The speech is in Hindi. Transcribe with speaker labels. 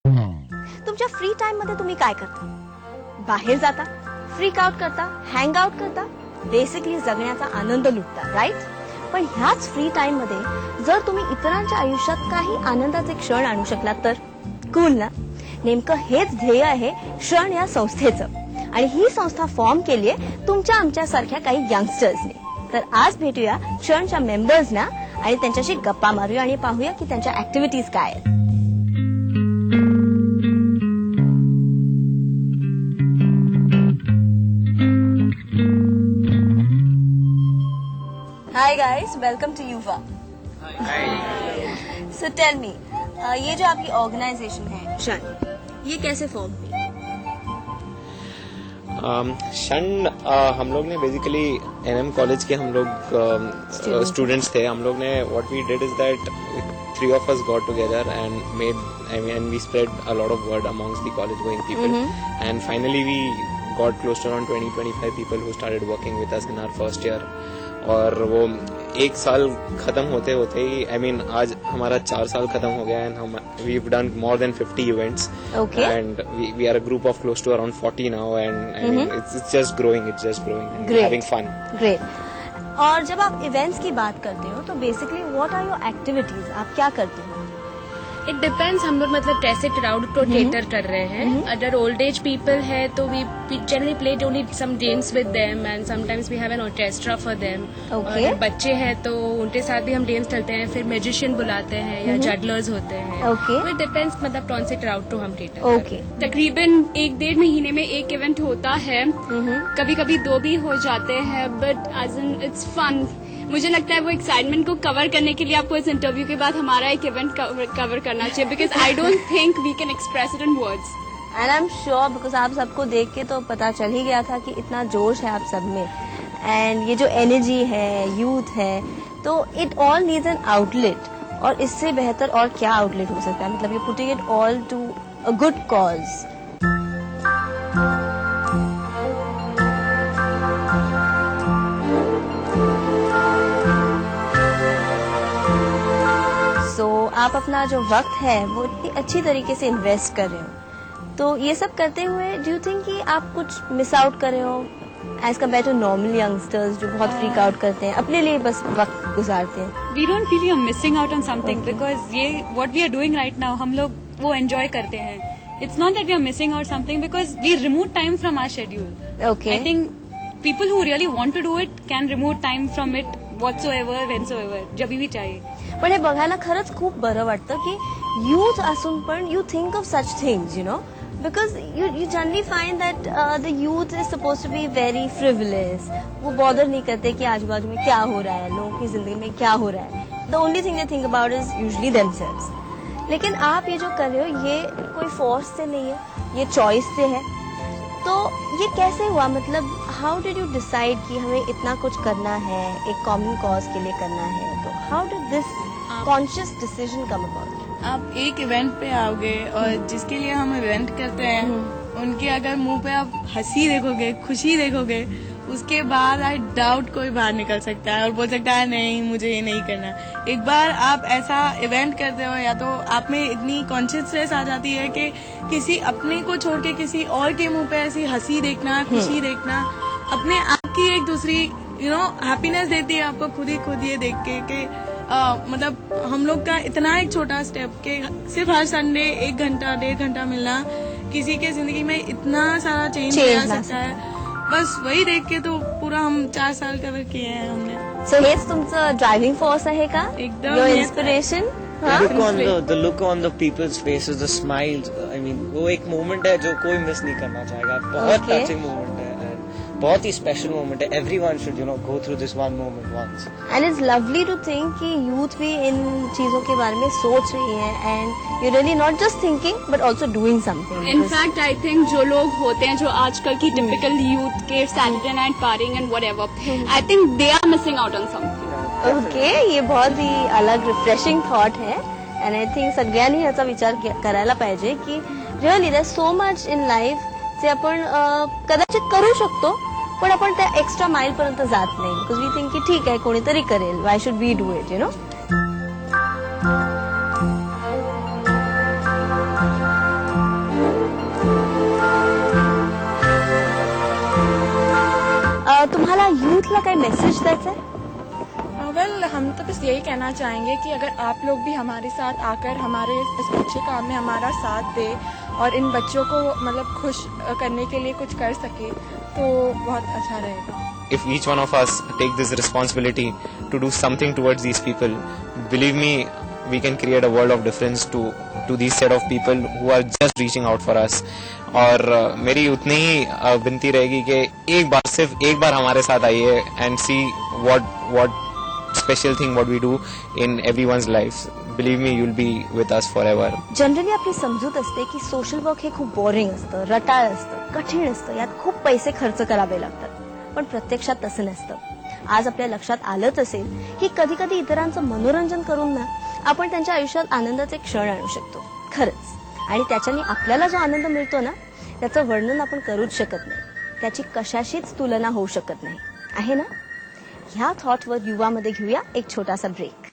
Speaker 1: तुमच्या फ्री टाइम मध्ये तुम्ही काय करता? बाहेर जाता, फ्रीक आउट करता, हँग आउट करता, बेसिकली जगण्याचा आनंद लुटता, राईट? पण ह्याच फ्री टाइम मध्ये जर तुम्ही इतरांच्या आयुष्यात काही आनंदाचे क्षण आणू शकलात तर कूल ना? नेमकं हेच ध्येय आहे क्षण या संस्थेचं, आणि ही संस्था फॉर्म केली आहे तुमच्या आमच्या सारख्या काही यंगस्टर्सने. तर आज भेटूया क्षणच्या मेंबर्सना आणि त्यांच्याशी गप्पा मारूया आणि पाहूया की त्यांच्या ऍक्टिव्हिटीज काय आहेत. हाय गाइस, वेलकम टू युवा. सो टेल मी, ये जो आपकी ऑर्गेनाइजेशन है क्षण, ये कैसे फॉर्म हुई?
Speaker 2: क्षण हम लोग ने बेसिकली एनएम कॉलेज के हम लोग स्टूडेंट्स थे. हम लोग ने what we did is that 3 of us got together and made, and we spread a lot of word amongst the college going people, and finally we got close to around 20-25 people who started working with us in our first year. और वो एक साल खत्म होते होते ही आज हमारा 4 साल खत्म हो गया एंड हम we've done more than 50 events.
Speaker 1: Okay.
Speaker 2: And we are a group of close to around 40 now, and it's just growing and
Speaker 1: Great.
Speaker 2: having fun.
Speaker 1: Great. और जब आप इवेंट्स की बात करते हो तो basically what are your activities? आप क्या करते हो?
Speaker 3: इट डिपेंड्स हम लोग मतलब कैसे क्राउड को केटर कर रहे हैं. अगर ओल्ड एज पीपल है तो we generally play only some games with them and sometimes we have an orchestra for them.
Speaker 1: Okay.
Speaker 3: और बच्चे हैं तो उनके साथ भी हम गेम्स खेलते हैं. फिर म्यूजिशियन बुलाते हैं या जडलर्स होते हैं.
Speaker 1: Okay.
Speaker 3: इट डिपेंड्स मतलब कौन से क्राउड को हम केटर
Speaker 1: Okay.
Speaker 4: तकरीबन 1-1.5 महीने में एक इवेंट होता है. कभी कभी 2 भी हो जाते हैं, but as an it's fun. मुझे लगता है वो एक्साइटमेंट को कवर करने के लिए आपको इस इंटरव्यू के बाद हमारा एक इवेंट कवर करना चाहिए, because I don't think we can express it in words.
Speaker 1: And I am sure, because आप सबको देख के तो पता चल ही गया था कि इतना जोश है आप सब में, एंड ये जो एनर्जी है, यूथ है, तो it all needs an outlet. और इससे बेहतर और क्या आउटलेट हो सकता है? मतलब you putting it all to a good cause. आप अपना जो वक्त है वो इतनी अच्छी तरीके से इन्वेस्ट कर रहे हो, तो ये सब करते हुए डू यू थिंक कि आप कुछ मिस आउट कर रहे हो as compare to normal youngsters जो बहुत फ्रीक आउट करते हैं, अपने लिए बस वक्त गुजारते हैं?
Speaker 4: We don't feel we are missing out on something, because ये what we are doing right now हम लोग वो एंजॉय करते हैं. It's not that we are missing out something, because we remove time from our schedule.
Speaker 1: Okay.
Speaker 4: I think people who really want to do it can remove time from it whatsoever whenever, जब भी चाहिए.
Speaker 1: पण हे बघायला खरंच खूप बरं वाटतं की यूथ असून पण you think of such things, you know, because you generally find that the youth is suppose to be very frivolous. वो बॉदर नहीं करते कि आजू बाजू में क्या हो रहा है, लोगों की जिंदगी में क्या हो रहा है. The only thing they think about is usually themselves. लेकिन आप ये जो कर रहे हो ये कोई फोर्स से नहीं है, ये चॉइस से है. तो ये कैसे हुआ? मतलब हाउ डिड यू डिसाइड कि हमें इतना कुछ करना है, एक कॉमन कॉज के लिए करना है? तो how did this conscious decision come about?
Speaker 5: आप एक इवेंट पे आओगे और जिसके लिए हम इवेंट करते हैं उनके अगर मुंह पे आप हंसी देखोगे, खुशी देखोगे, उसके बाद आई डाउट कोई बाहर निकल सकता है और बोल सकता है नहीं मुझे ये नहीं करना. एक बार आप ऐसा इवेंट करते हो या तो आप में इतनी कॉन्शियसनेस आ जाती है कि किसी अपने को छोड़ के किसी और के मुंह पे ऐसी हंसी देखना, खुशी देखना अपने आप की एक दूसरी हैप्पीनेस देती है आपको खुद ये देख के कि मतलब हम लोग का इतना एक छोटा स्टेप के सिर्फ हर संडे 1 घंटा 1.5 घंटा मिलना किसी के जिंदगी में इतना सारा चेंज ला सकता है. बस वही देख के तो पूरा हम 4 साल कवर किए हैं हमने.
Speaker 1: सो हेच तुमचं ड्रायव्हिंग फोर्स आहे का?
Speaker 5: एकदम.
Speaker 1: Your inspiration?
Speaker 6: The look on the people's faces, the smiles. I mean, वो एक मोमेंट है जो कोई मिस नहीं करना चाहेगा. बहुत टचिंग मोमेंट है and बहुत ही स्पेशल मोमेंट है. Everyone should go through this one moment once.
Speaker 1: And it's lovely to think कि यूथ भी इन चीजों के बारे में सोच रही है, and you're really not just thinking but also doing something.
Speaker 4: In fact I think जो लोग होते हैं जो आजकल की टिपिकल यूथ के Saturday night partying and whatever, I think they are missing out on something.
Speaker 1: Okay, ये बहुत ही अलग रिफ्रेशिंग थॉट है, एंड आई थिंक सगळ्यांनी ह्याचा विचार करायला पाहिजे की really there so much in life जे आपण कदाचित करू शकतो पण आपण त्या एक्स्ट्रा माइल पर्यंत जात नाही, बिकॉज वी थिंक की ठीक आहे कोणीतरी करेल, why should we do it, you know. या यूथला काही मेसेज द्यायचा आहे?
Speaker 7: वेल हम तो बस यही कहना चाहेंगे कि अगर आप लोग भी हमारे साथ आकर हमारे इस अच्छे काम में हमारा साथ दे और इन बच्चों को मतलब खुश करने के लिए कुछ कर सके तो बहुत अच्छा रहेगा.
Speaker 2: If each one of us take this responsibility to do something towards these people, believe me, we can create a world of difference to these set of people who are just reaching out for us. और मेरी उतनी ही विनती रहेगी कि सिर्फ एक बार हमारे साथ आइए and see what special thing what we do in everyone's lives. Believe me, you'll be with us forever.
Speaker 1: Generally आपली समजूत असते की सोशल वर्क हे खूप बोरिंग असतं, रटाळ असतं, कठीण असतं, यात खूप पैसे खर्च करावे लागतात. पण प्रत्यक्षात तसं नसतं. आज आपल्या लक्षात आलंच असेल की कधी कधी इतरांचं मनोरंजन करून ना आपण त्यांच्या आयुष्यात आनंदाचे क्षण आणू शकतो. खरंच. आणि त्याच्याने आपल्याला जो आनंद मिळतो ना त्याचं वर्णन आपण करूच शकत नाही. त्याची कशाशीच तुलना होऊ शकत नाही. आहे ना? ह्या थॉटवर युवामध्ये घेऊया एक छोटासा ब्रेक.